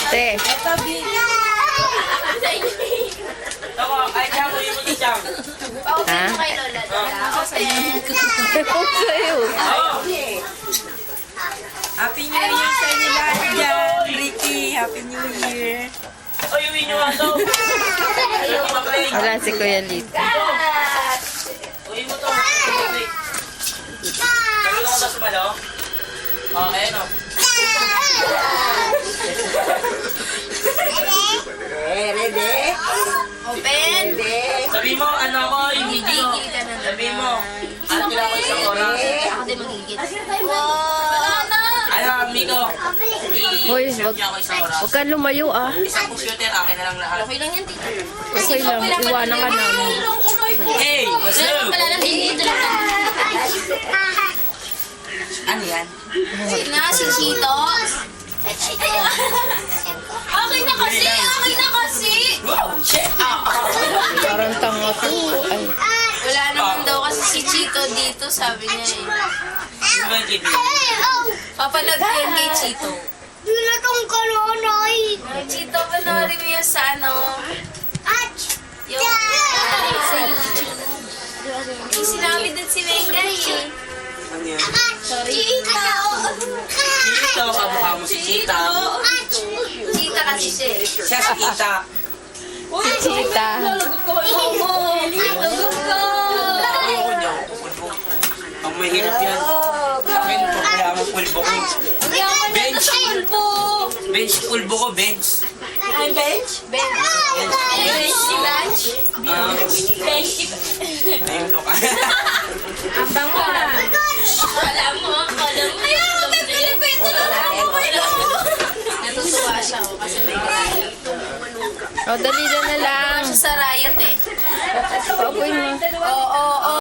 Te. Ay, siya mo yung isang. Ha? Ako sa'yo. Happy New Year sa inyo lahat dyan. Ricky, Happy New Year. O, yung inyo nga to. Ayaw mag-play. Wala si Kuya Lito. Uwi mo to. Sabi ko sa sumalo. O, ayan o. Ready? Open. Sabi mo, ano ako, yung video. Sabi mo, ano nila ako isang oras. Ako din magigit. Wala na. Ano, amigo? Hoy, I-serve niya ako isang oras. Huwag ka lumayo ah. Isang computer, akin na lang lahat. Okay lang yan, tita. Okay lang, iwanan ka namin. Hey, what's up? Wala lang din dito lang. Ano yan? Sige na, si Chito. Okay na kasi, okay na kasi. Wow, shit! Parang tanga to. Ay, Wala naman daw kasi si Chito dito, sabi niya eh. Sino ba yung kaibigan? Papanood ko yan kay Chito. Binatong ka nonoy. Ay, Chito, panoorin mo yun sa ano. Yung sa YouTube. Eh, sinabi din si Mengay eh. Ano yan? Chita. Chito, kamukha mo si Chita. Chita kasi siya eh. Siya si Kita. si Chita. Lugod ko. Ako niya, pupulbo. Ang mahirap yan. Akin, kaya mo pulbo ko. Bench. Bench, pulbo ko, bench. Ay, bench? Bench. Bench si Bench? Bench. Ayun, no ka. Ang bango na. Alam mo. Ayaw mo, Pilipino lang. Natutuwa siya kasi may riot. O, dali na lang. Siya sa riot eh. Paupuin mo. Oo, oo.